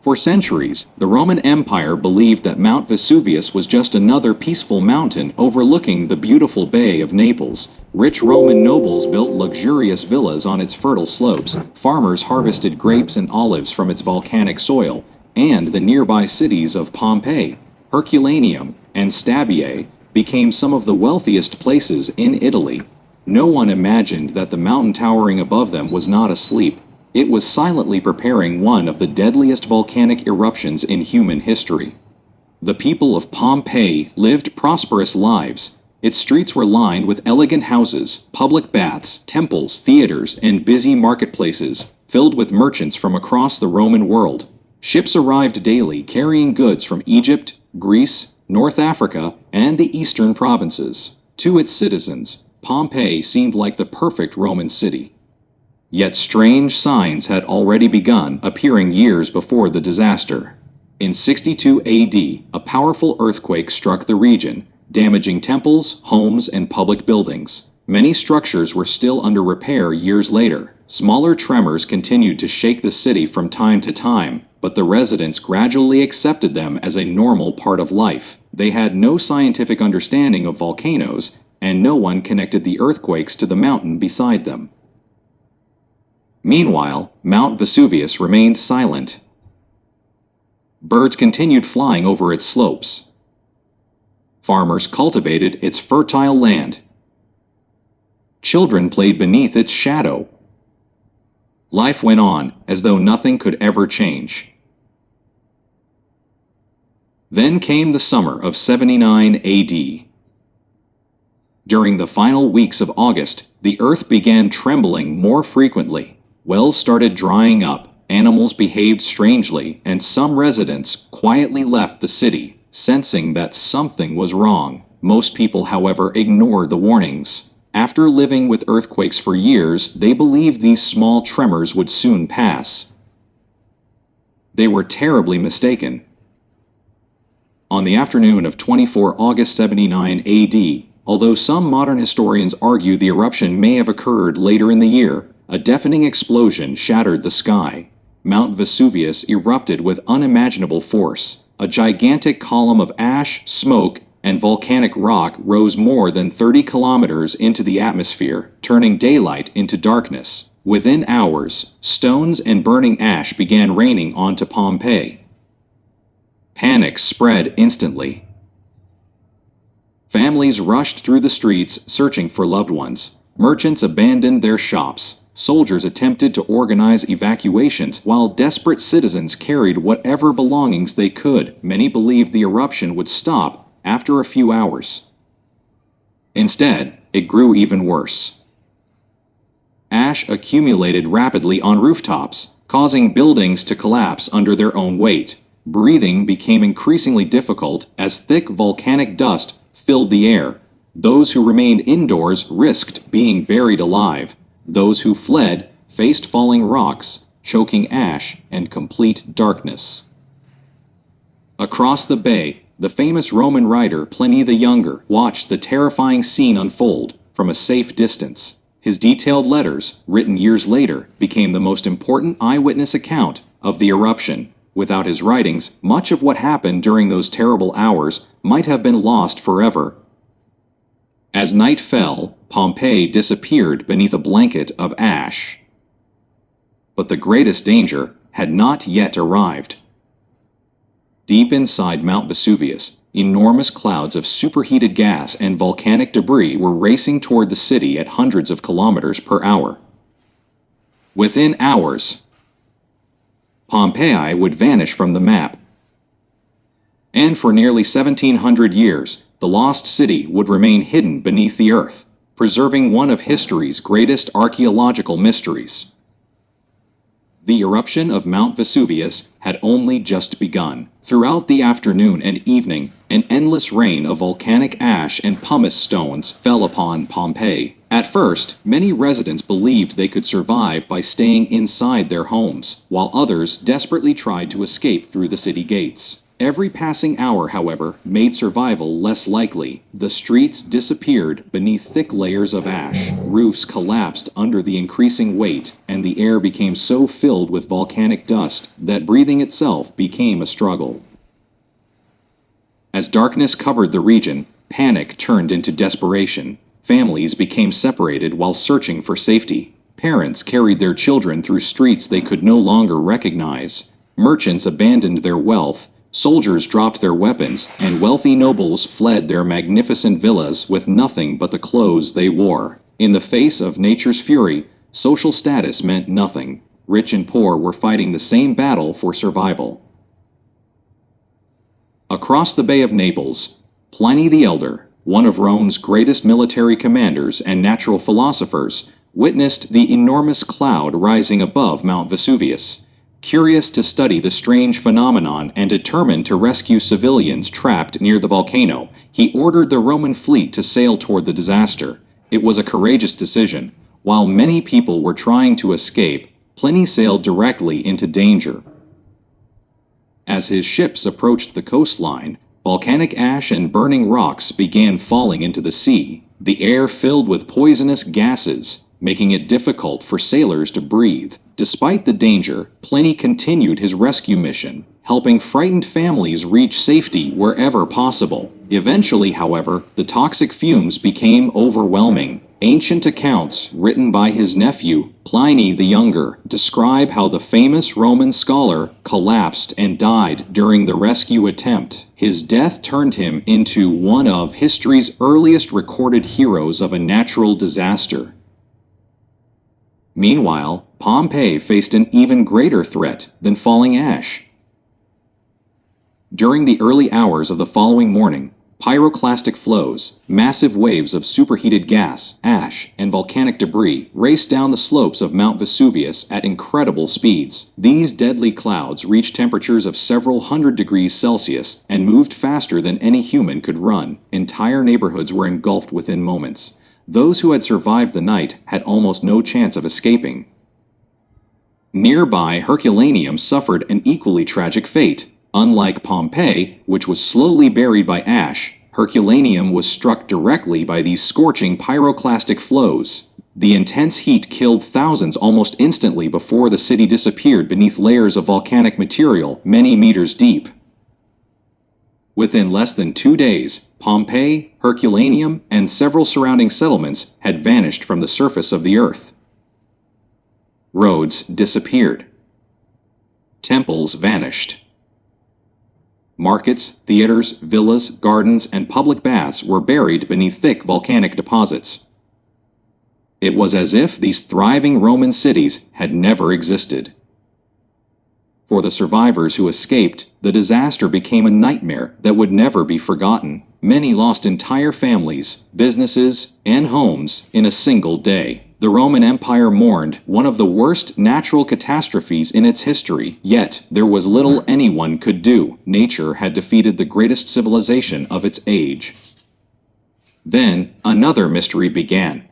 For centuries, the Roman Empire believed that Mount Vesuvius was just another peaceful mountain overlooking the beautiful Bay of Naples. Rich Roman nobles built luxurious villas on its fertile slopes, farmers harvested grapes and olives from its volcanic soil, and the nearby cities of Pompeii, Herculaneum, and Stabiae became some of the wealthiest places in Italy. No one imagined that the mountain towering above them was not asleep. It was silently preparing one of the deadliest volcanic eruptions in human history. The people of Pompeii lived prosperous lives. Its streets were lined with elegant houses, public baths, temples, theaters, and busy marketplaces, filled with merchants from across the Roman world. Ships arrived daily carrying goods from Egypt, Greece, North Africa, and the eastern provinces. To its citizens, Pompeii seemed like the perfect Roman city. Yet strange signs had already begun appearing years before the disaster. In 62 AD, a powerful earthquake struck the region, damaging temples, homes, and public buildings. Many structures were still under repair years later. Smaller tremors continued to shake the city from time to time, but the residents gradually accepted them as a normal part of life. They had no scientific understanding of volcanoes, and no one connected the earthquakes to the mountain beside them. Meanwhile, Mount Vesuvius remained silent. Birds continued flying over its slopes. Farmers cultivated its fertile land. Children played beneath its shadow. Life went on as though nothing could ever change. Then came the summer of 79 AD. During the final weeks of August, the earth began trembling more frequently. Wells started drying up, animals behaved strangely, and some residents quietly left the city, sensing that something was wrong. Most people, however, ignored the warnings. After living with earthquakes for years, they believed these small tremors would soon pass. They were terribly mistaken. On the afternoon of 24 August 79 AD, although some modern historians argue the eruption may have occurred later in the year, a deafening explosion shattered the sky. Mount Vesuvius erupted with unimaginable force. A gigantic column of ash, smoke, and volcanic rock rose more than 30 kilometers into the atmosphere, turning daylight into darkness. Within hours, stones and burning ash began raining onto Pompeii. Panic spread instantly. Families rushed through the streets searching for loved ones. Merchants abandoned their shops. Soldiers attempted to organize evacuations, while desperate citizens carried whatever belongings they could. Many believed the eruption would stop after a few hours. Instead, it grew even worse. Ash accumulated rapidly on rooftops, causing buildings to collapse under their own weight. Breathing became increasingly difficult as thick volcanic dust filled the air. Those who remained indoors risked being buried alive. Those who fled faced falling rocks, choking ash, and complete darkness. Across the bay, the famous Roman writer Pliny the Younger watched the terrifying scene unfold from a safe distance. His detailed letters, written years later, became the most important eyewitness account of the eruption. Without his writings, much of what happened during those terrible hours might have been lost forever. As night fell, Pompeii disappeared beneath a blanket of ash. But the greatest danger had not yet arrived. Deep inside Mount Vesuvius, enormous clouds of superheated gas and volcanic debris were racing toward the city at hundreds of kilometers per hour. Within hours, Pompeii would vanish from the map. And for nearly 1,700 years, the lost city would remain hidden beneath the earth, preserving one of history's greatest archaeological mysteries. The eruption of Mount Vesuvius had only just begun. Throughout the afternoon and evening, an endless rain of volcanic ash and pumice stones fell upon Pompeii. At first, many residents believed they could survive by staying inside their homes, while others desperately tried to escape through the city gates. Every passing hour, however, made survival less likely. The streets disappeared beneath thick layers of ash, roofs collapsed under the increasing weight, and the air became so filled with volcanic dust that breathing itself became a struggle. As darkness covered the region, panic turned into desperation. Families became separated while searching for safety. Parents carried their children through streets they could no longer recognize. Merchants abandoned their wealth, soldiers dropped their weapons, and wealthy nobles fled their magnificent villas with nothing but the clothes they wore. In the face of nature's fury, social status meant nothing. Rich and poor were fighting the same battle for survival. Across the Bay of Naples, Pliny the Elder, one of Rome's greatest military commanders and natural philosophers, witnessed the enormous cloud rising above Mount Vesuvius. Curious to study the strange phenomenon and determined to rescue civilians trapped near the volcano, he ordered the Roman fleet to sail toward the disaster. It was a courageous decision. While many people were trying to escape, Pliny sailed directly into danger. As his ships approached the coastline, volcanic ash and burning rocks began falling into the sea. The air filled with poisonous gases, making it difficult for sailors to breathe. Despite the danger, Pliny continued his rescue mission, helping frightened families reach safety wherever possible. Eventually, however, the toxic fumes became overwhelming. Ancient accounts, written by his nephew, Pliny the Younger, describe how the famous Roman scholar collapsed and died during the rescue attempt. His death turned him into one of history's earliest recorded heroes of a natural disaster. Meanwhile, Pompeii faced an even greater threat than falling ash. During the early hours of the following morning, pyroclastic flows, massive waves of superheated gas, ash, and volcanic debris raced down the slopes of Mount Vesuvius at incredible speeds. These deadly clouds reached temperatures of several hundred degrees Celsius and moved faster than any human could run. Entire neighborhoods were engulfed within moments. Those who had survived the night had almost no chance of escaping. Nearby, Herculaneum suffered an equally tragic fate. Unlike Pompeii, which was slowly buried by ash, Herculaneum was struck directly by these scorching pyroclastic flows. The intense heat killed thousands almost instantly before the city disappeared beneath layers of volcanic material many meters deep. Within less than 2 days, Pompeii, Herculaneum, and several surrounding settlements had vanished from the surface of the earth. Roads disappeared. Temples vanished. Markets, theaters, villas, gardens, and public baths were buried beneath thick volcanic deposits. It was as if these thriving Roman cities had never existed. For the survivors who escaped, the disaster became a nightmare that would never be forgotten. Many lost entire families, businesses, and homes in a single day. The Roman Empire mourned one of the worst natural catastrophes in its history, yet there was little anyone could do. Nature had defeated the greatest civilization of its age. Then, another mystery began.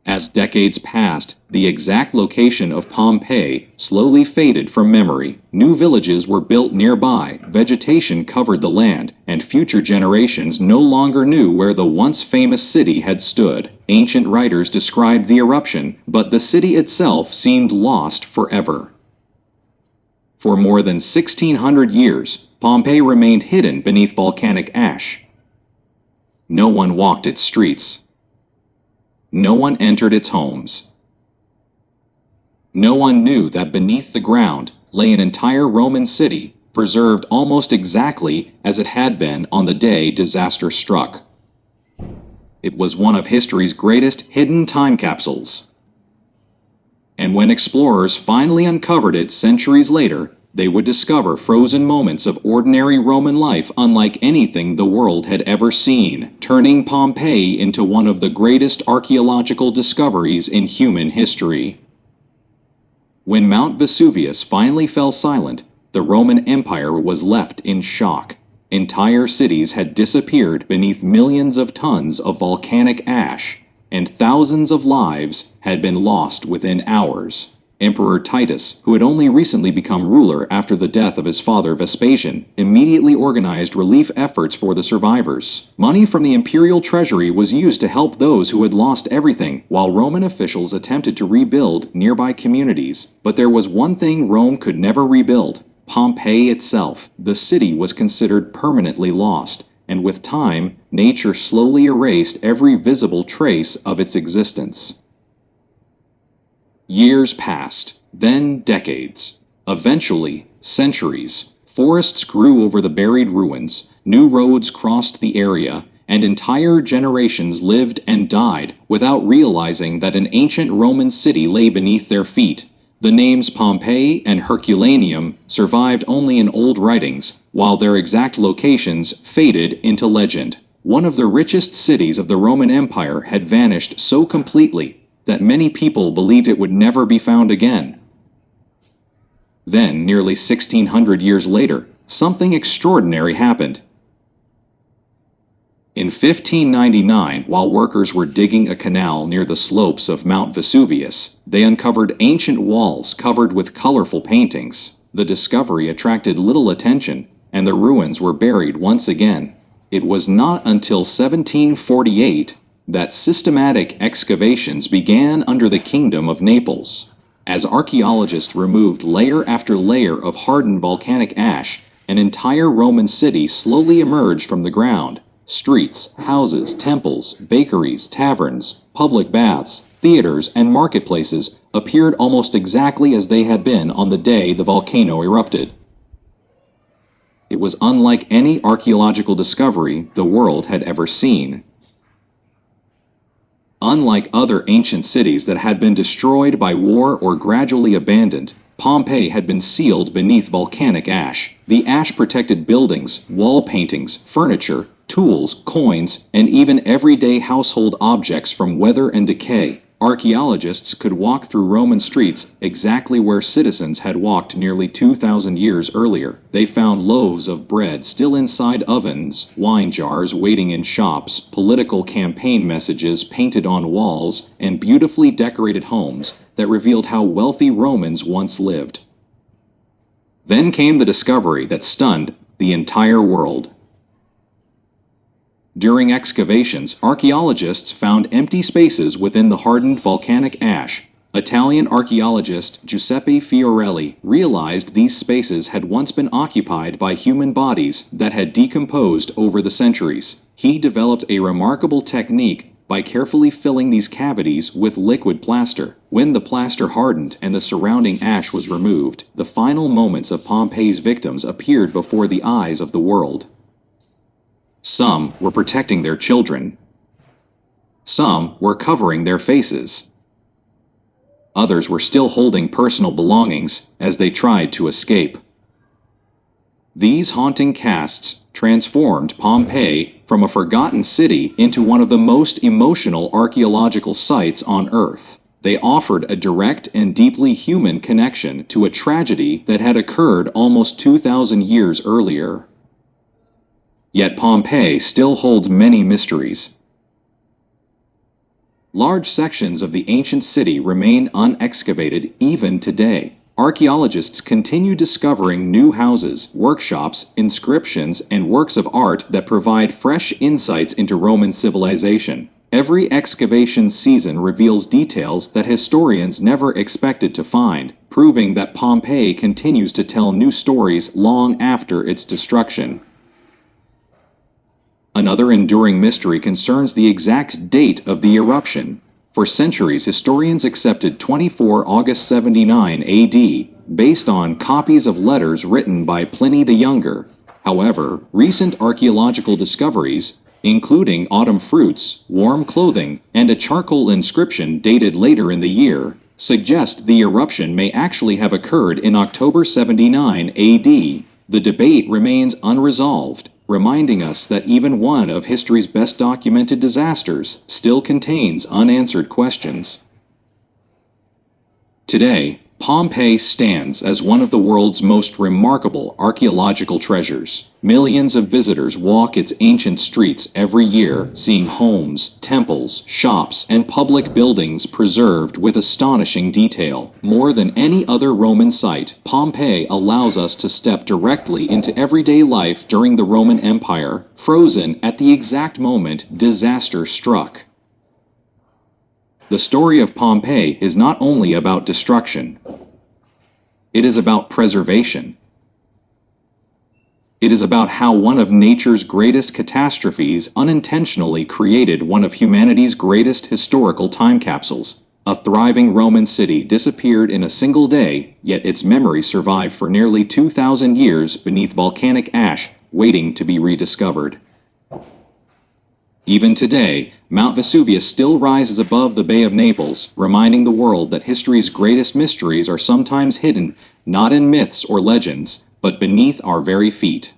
As decades passed, the exact location of Pompeii slowly faded from memory. New villages were built nearby, vegetation covered the land, and future generations no longer knew where the once famous city had stood. Ancient writers described the eruption, but the city itself seemed lost forever. For more than 1,600 years, Pompeii remained hidden beneath volcanic ash. No one walked its streets. No one entered its homes. No one knew that beneath the ground lay an entire Roman city, preserved almost exactly as it had been on the day disaster struck. It was one of history's greatest hidden time capsules. And when explorers finally uncovered it centuries later, they would discover frozen moments of ordinary Roman life unlike anything the world had ever seen, turning Pompeii into one of the greatest archaeological discoveries in human history. When Mount Vesuvius finally fell silent, the Roman Empire was left in shock. Entire cities had disappeared beneath millions of tons of volcanic ash, and thousands of lives had been lost within hours. Emperor Titus, who had only recently become ruler after the death of his father Vespasian, immediately organized relief efforts for the survivors. Money from the imperial treasury was used to help those who had lost everything, while Roman officials attempted to rebuild nearby communities. But there was one thing Rome could never rebuild: Pompeii itself. The city was considered permanently lost, and with time, nature slowly erased every visible trace of its existence. Years passed, then decades, eventually centuries. Forests grew over the buried ruins, new roads crossed the area, and entire generations lived and died without realizing that an ancient Roman city lay beneath their feet. The names Pompeii and Herculaneum survived only in old writings, while their exact locations faded into legend. One of the richest cities of the Roman Empire had vanished so completely that many people believed it would never be found again. Then, nearly 1600 years later, something extraordinary happened. In 1599, while workers were digging a canal near the slopes of Mount Vesuvius, they uncovered ancient walls covered with colorful paintings. The discovery attracted little attention, and the ruins were buried once again. It was not until 1748 that systematic excavations began under the Kingdom of Naples. As archaeologists removed layer after layer of hardened volcanic ash, an entire Roman city slowly emerged from the ground. Streets, houses, temples, bakeries, taverns, public baths, theaters, and marketplaces appeared almost exactly as they had been on the day the volcano erupted. It was unlike any archaeological discovery the world had ever seen. Unlike other ancient cities that had been destroyed by war or gradually abandoned, Pompeii had been sealed beneath volcanic ash. The ash protected buildings, wall paintings, furniture, tools, coins, and even everyday household objects from weather and decay. Archaeologists could walk through Roman streets exactly where citizens had walked nearly 2,000 years earlier. They found loaves of bread still inside ovens, wine jars waiting in shops, political campaign messages painted on walls, and beautifully decorated homes that revealed how wealthy Romans once lived. Then came the discovery that stunned the entire world. During excavations, archaeologists found empty spaces within the hardened volcanic ash. Italian archaeologist Giuseppe Fiorelli realized these spaces had once been occupied by human bodies that had decomposed over the centuries. He developed a remarkable technique by carefully filling these cavities with liquid plaster. When the plaster hardened and the surrounding ash was removed, the final moments of Pompeii's victims appeared before the eyes of the world. Some were protecting their children. Some were covering their faces. Others were still holding personal belongings as they tried to escape. These haunting casts transformed Pompeii from a forgotten city into one of the most emotional archaeological sites on Earth. They offered a direct and deeply human connection to a tragedy that had occurred almost 2,000 years earlier. Yet Pompeii still holds many mysteries. Large sections of the ancient city remain unexcavated even today. Archaeologists continue discovering new houses, workshops, inscriptions, and works of art that provide fresh insights into Roman civilization. Every excavation season reveals details that historians never expected to find, proving that Pompeii continues to tell new stories long after its destruction. Another enduring mystery concerns the exact date of the eruption. For centuries, historians accepted 24 August 79 AD, based on copies of letters written by Pliny the Younger. However, recent archaeological discoveries, including autumn fruits, warm clothing, and a charcoal inscription dated later in the year, suggest the eruption may actually have occurred in October 79 AD. The debate remains unresolved, reminding us that even one of history's best documented disasters still contains unanswered questions. Today, Pompeii stands as one of the world's most remarkable archaeological treasures. Millions of visitors walk its ancient streets every year, seeing homes, temples, shops, and public buildings preserved with astonishing detail. More than any other Roman site, Pompeii allows us to step directly into everyday life during the Roman Empire, frozen at the exact moment disaster struck. The story of Pompeii is not only about destruction. It is about preservation. It is about how one of nature's greatest catastrophes unintentionally created one of humanity's greatest historical time capsules. A thriving Roman city disappeared in a single day, yet its memory survived for nearly 2,000 years beneath volcanic ash, waiting to be rediscovered. Even today, Mount Vesuvius still rises above the Bay of Naples, reminding the world that history's greatest mysteries are sometimes hidden, not in myths or legends, but beneath our very feet.